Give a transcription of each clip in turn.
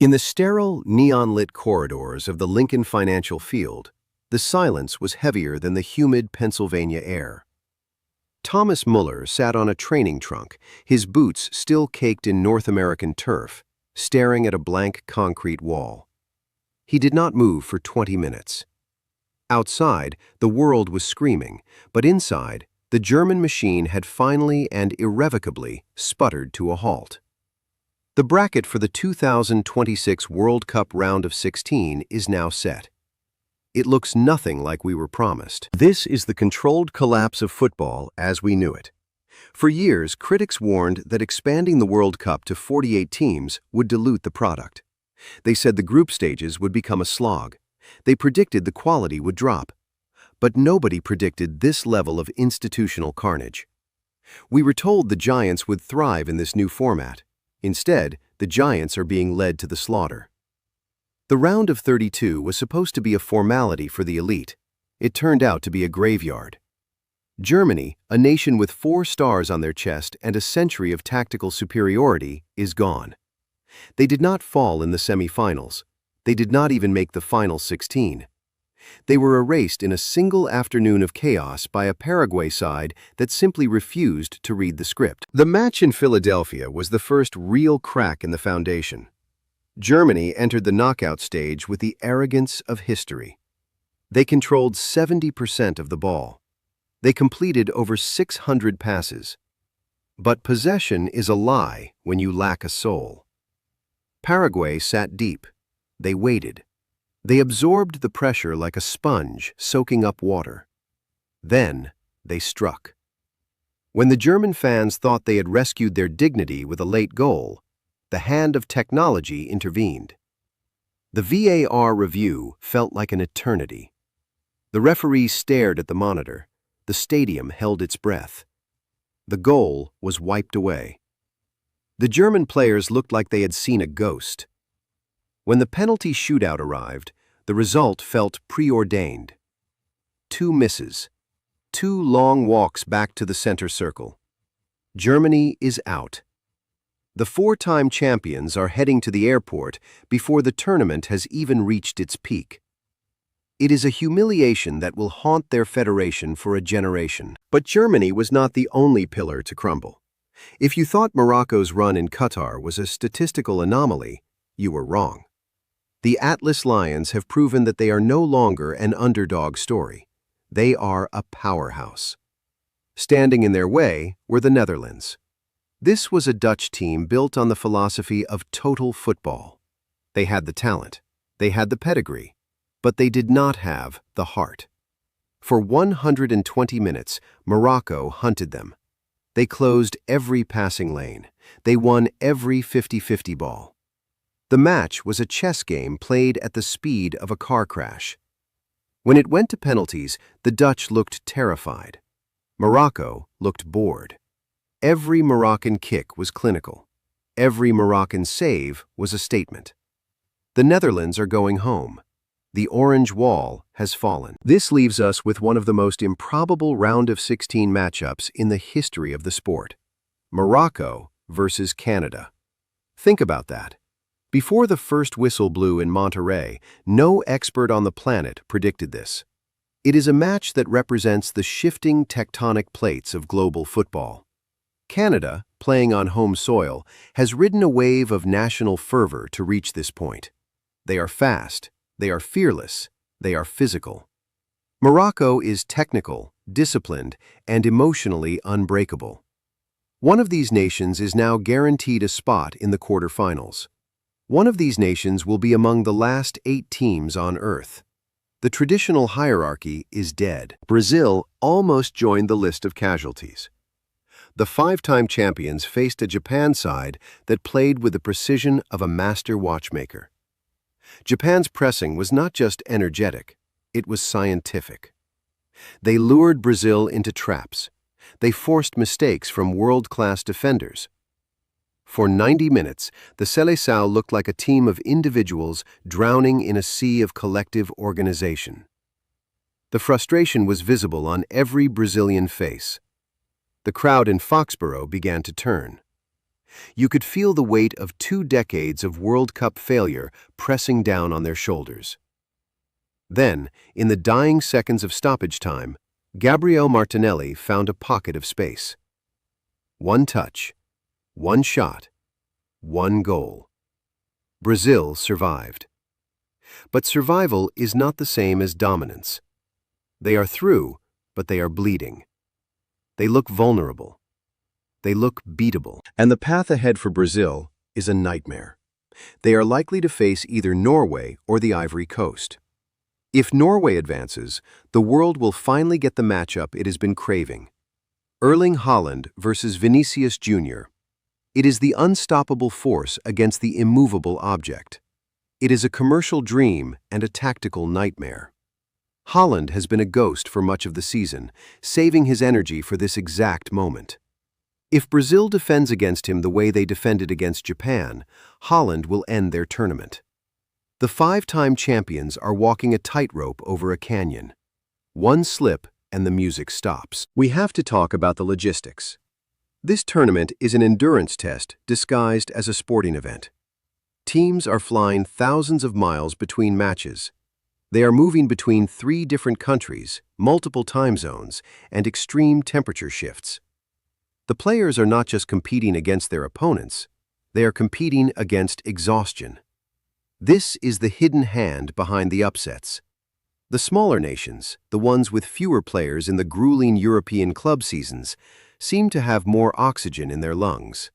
In the sterile, neon-lit corridors of the Lincoln Financial Field, the silence was heavier than the humid Pennsylvania air. Thomas Muller sat on a training trunk, his boots still caked in North American turf, staring at a blank concrete wall. He did not move for 20 minutes. Outside, the world was screaming, but inside, the German machine had finally and irrevocably sputtered to a halt. The bracket for the 2026 World Cup round of 16 is now set. It looks nothing like we were promised. This is the controlled collapse of football as we knew it. For years, critics warned that expanding the World Cup to 48 teams would dilute the product. They said the group stages would become a slog. They predicted the quality would drop. But nobody predicted this level of institutional carnage. We were told the Giants would thrive in this new format. Instead, the Giants are being led to the slaughter. The round of 32 was supposed to be a formality for the elite. It turned out to be a graveyard. Germany, a nation with 4 stars on their chest and a century of tactical superiority, is gone. They did not fall in the semifinals. They did not even make the final 16. They were erased in a single afternoon of chaos by a Paraguay side that simply refused to read the script. The match in Philadelphia was the first real crack in the foundation. Germany entered the knockout stage with the arrogance of history. They controlled 70% of the ball. They completed over 600 passes. But possession is a lie when you lack a soul. Paraguay sat deep. They waited. They absorbed the pressure like a sponge soaking up water. Then they struck. When the German fans thought they had rescued their dignity with a late goal, the hand of technology intervened. The VAR review felt like an eternity. The referee stared at the monitor. The stadium held its breath. The goal was wiped away. The German players looked like they had seen a ghost. When the penalty shootout arrived, the result felt preordained. 2 misses. 2 long walks back to the center circle. Germany is out. The 4-time champions are heading to the airport before the tournament has even reached its peak. It is a humiliation that will haunt their federation for a generation. But Germany was not the only pillar to crumble. If you thought Morocco's run in Qatar was a statistical anomaly, you were wrong. The Atlas Lions have proven that they are no longer an underdog story. They are a powerhouse. Standing in their way were the Netherlands. This was a Dutch team built on the philosophy of total football. They had the talent, they had the pedigree, but they did not have the heart. For 120 minutes, Morocco hunted them. They closed every passing lane. They won every 50-50 ball. The match was a chess game played at the speed of a car crash. When it went to penalties, the Dutch looked terrified. Morocco looked bored. Every Moroccan kick was clinical. Every Moroccan save was a statement. The Netherlands are going home. The orange wall has fallen. This leaves us with one of the most improbable round of 16 matchups in the history of the sport. Morocco versus Canada. Think about that. Before the first whistle blew in Monterrey, no expert on the planet predicted this. It is a match that represents the shifting tectonic plates of global football. Canada, playing on home soil, has ridden a wave of national fervor to reach this point. They are fast, they are fearless, they are physical. Morocco is technical, disciplined, and emotionally unbreakable. One of these nations is now guaranteed a spot in the quarterfinals. One of these nations will be among the last 8 teams on Earth. The traditional hierarchy is dead. Brazil almost joined the list of casualties. The 5-time champions faced a Japan side that played with the precision of a master watchmaker. Japan's pressing was not just energetic, it was scientific. They lured Brazil into traps. They forced mistakes from world-class defenders. For 90 minutes, the Seleção looked like a team of individuals drowning in a sea of collective organization. The frustration was visible on every Brazilian face. The crowd in Foxborough began to turn. You could feel the weight of 2 decades of World Cup failure pressing down on their shoulders. Then, in the dying seconds of stoppage time, Gabriele Martinelli found a pocket of space. One touch, one shot, one goal. Brazil survived. But survival is not the same as dominance. They are through, but they are bleeding. They look vulnerable. They look beatable. And the path ahead for Brazil is a nightmare. They are likely to face either Norway or the Ivory Coast. If Norway advances, the world will finally get the matchup it has been craving. Erling Haaland versus Vinicius Jr. It is the unstoppable force against the immovable object. It is a commercial dream and a tactical nightmare. Haaland has been a ghost for much of the season, saving his energy for this exact moment. If Brazil defends against him the way they defended against Japan, Haaland will end their tournament. The 5-time champions are walking a tightrope over a canyon. One slip and the music stops. We have to talk about the logistics. This tournament is an endurance test disguised as a sporting event. Teams are flying thousands of miles between matches. They are moving between 3 different countries, multiple time zones, and extreme temperature shifts. The players are not just competing against their opponents, they are competing against exhaustion. This is the hidden hand behind the upsets. The smaller nations, the ones with fewer players in the grueling European club seasons, seem to have more oxygen in their lungs.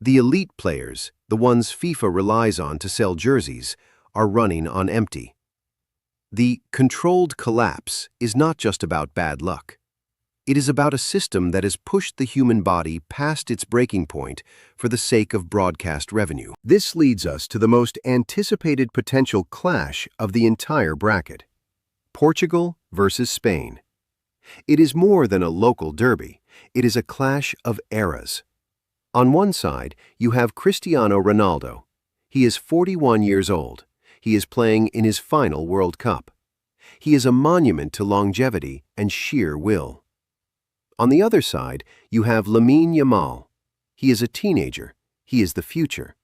The elite players, the ones FIFA relies on to sell jerseys, are running on empty. The controlled collapse is not just about bad luck. It is about a system that has pushed the human body past its breaking point for the sake of broadcast revenue. This leads us to the most anticipated potential clash of the entire bracket: Portugal versus Spain. It is more than a local derby. It is a clash of eras. On one side, you have Cristiano Ronaldo. He is 41 years old. He is playing in his final World Cup. He is a monument to longevity and sheer will. On the other side, you have Lamine Yamal. He is a teenager. He is the future.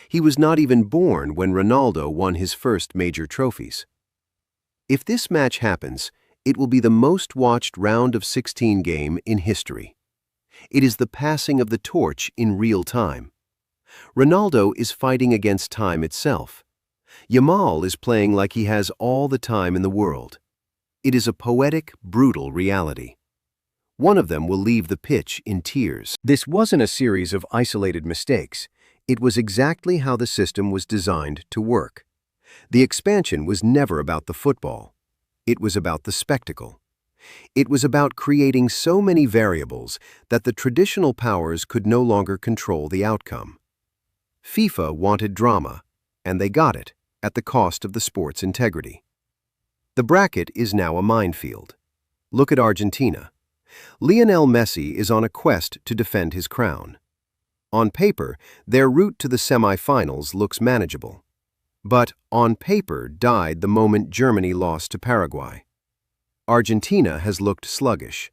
He was not even born when Ronaldo won his first major trophies. If this match happens, it will be the most watched round of 16 game in history. It is the passing of the torch in real time. Ronaldo is fighting against time itself. Yamal is playing like he has all the time in the world. It is a poetic, brutal reality. One of them will leave the pitch in tears. This wasn't a series of isolated mistakes. It was exactly how the system was designed to work. The expansion was never about the football. It was about the spectacle. It was about creating so many variables that the traditional powers could no longer control the outcome. FIFA wanted drama, and they got it at the cost of the sport's integrity. The bracket is now a minefield. Look at Argentina. Lionel Messi is on a quest to defend his crown. On paper, their route to the semi-finals looks manageable. But on paper died the moment Germany lost to Paraguay. Argentina has looked sluggish.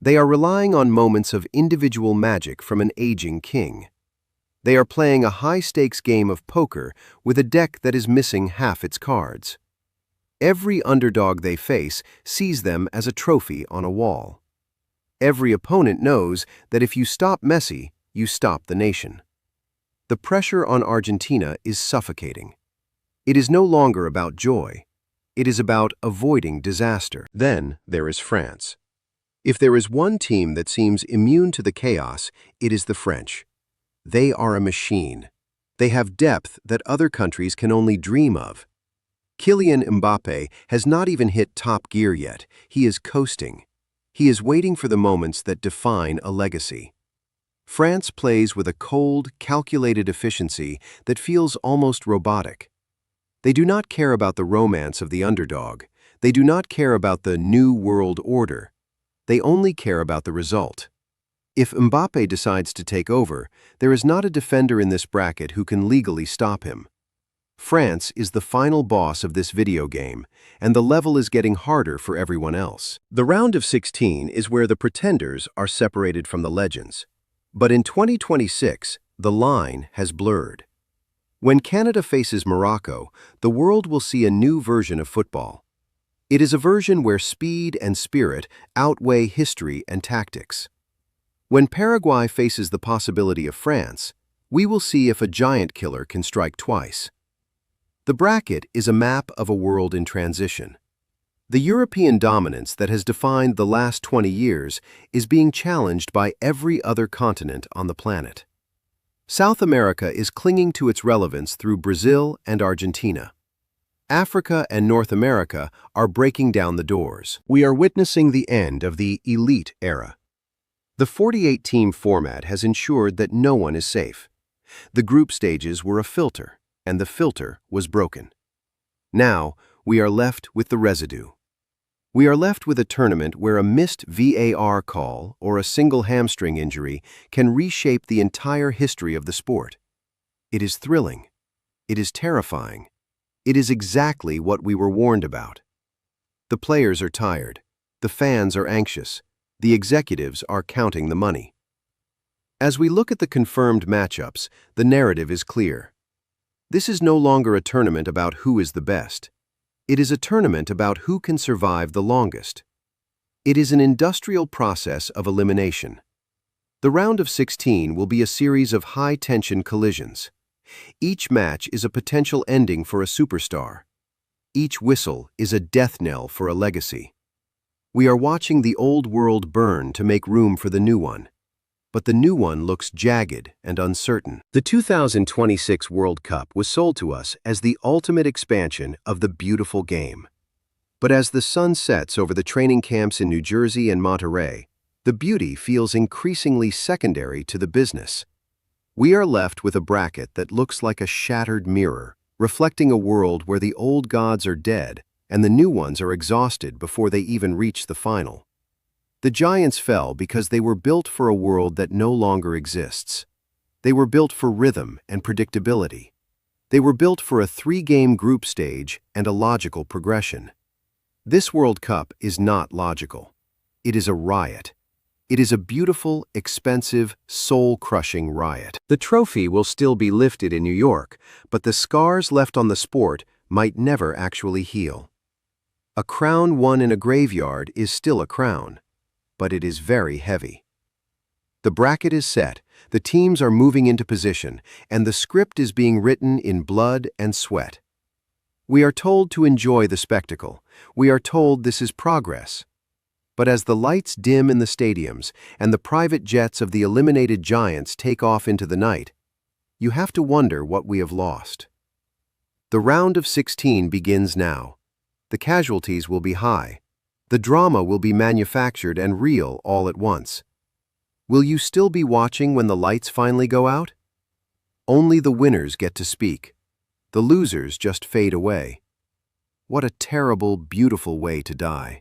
They are relying on moments of individual magic from an aging king. They are playing a high-stakes game of poker with a deck that is missing half its cards. Every underdog they face sees them as a trophy on a wall. Every opponent knows that if you stop Messi, you stop the nation. The pressure on Argentina is suffocating. It is no longer about joy. It is about avoiding disaster. Then there is France. If there is one team that seems immune to the chaos, it is the French. They are a machine. They have depth that other countries can only dream of. Kylian Mbappé has not even hit top gear yet. He is coasting. He is waiting for the moments that define a legacy. France plays with a cold, calculated efficiency that feels almost robotic. They do not care about the romance of the underdog. They do not care about the new world order. They only care about the result. If Mbappé decides to take over, there is not a defender in this bracket who can legally stop him. France is the final boss of this video game, and the level is getting harder for everyone else. The round of 16 is where the pretenders are separated from the legends. But in 2026, The line has blurred. When Canada faces Morocco, the world will see a new version of football. It is a version where speed and spirit outweigh history and tactics. When Paraguay faces the possibility of France, we will see if a giant killer can strike twice. The bracket is a map of a world in transition. The European dominance that has defined the last 20 years is being challenged by every other continent on the planet. South America is clinging to its relevance through Brazil and Argentina. Africa and North America are breaking down the doors. We are witnessing the end of the elite era. The 48-team format has ensured that no one is safe. The group stages were a filter, and the filter was broken. Now, we are left with the residue. We are left with a tournament where a missed VAR call or a single hamstring injury can reshape the entire history of the sport. It is thrilling. It is terrifying. It is exactly what we were warned about. The players are tired. The fans are anxious. The executives are counting the money. As we look at the confirmed matchups, the narrative is clear. This is no longer a tournament about who is the best. It is a tournament about who can survive the longest. It is an industrial process of elimination. The round of 16 will be a series of high-tension collisions. Each match is a potential ending for a superstar. Each whistle is a death knell for a legacy. We are watching the old world burn to make room for the new one. But the new one looks jagged and uncertain. The 2026 World Cup was sold to us as the ultimate expansion of the beautiful game. But as the sun sets over the training camps in New Jersey and Monterrey, the beauty feels increasingly secondary to the business. We are left with a bracket that looks like a shattered mirror, reflecting a world where the old gods are dead and the new ones are exhausted before they even reach the final. The giants fell because they were built for a world that no longer exists. They were built for rhythm and predictability. They were built for a 3-game group stage and a logical progression. This World Cup is not logical. It is a riot. It is a beautiful, expensive, soul-crushing riot. The trophy will still be lifted in New York, but the scars left on the sport might never actually heal. A crown won in a graveyard is still a crown, but it is very heavy. The bracket is set, the teams are moving into position, and the script is being written in blood and sweat. We are told to enjoy the spectacle. We are told this is progress. But as the lights dim in the stadiums and the private jets of the eliminated giants take off into the night, you have to wonder what we have lost. The round of 16 begins now. The casualties will be high. The drama will be manufactured and real all at once. Will you still be watching when the lights finally go out? Only the winners get to speak. The losers just fade away. What a terrible, beautiful way to die.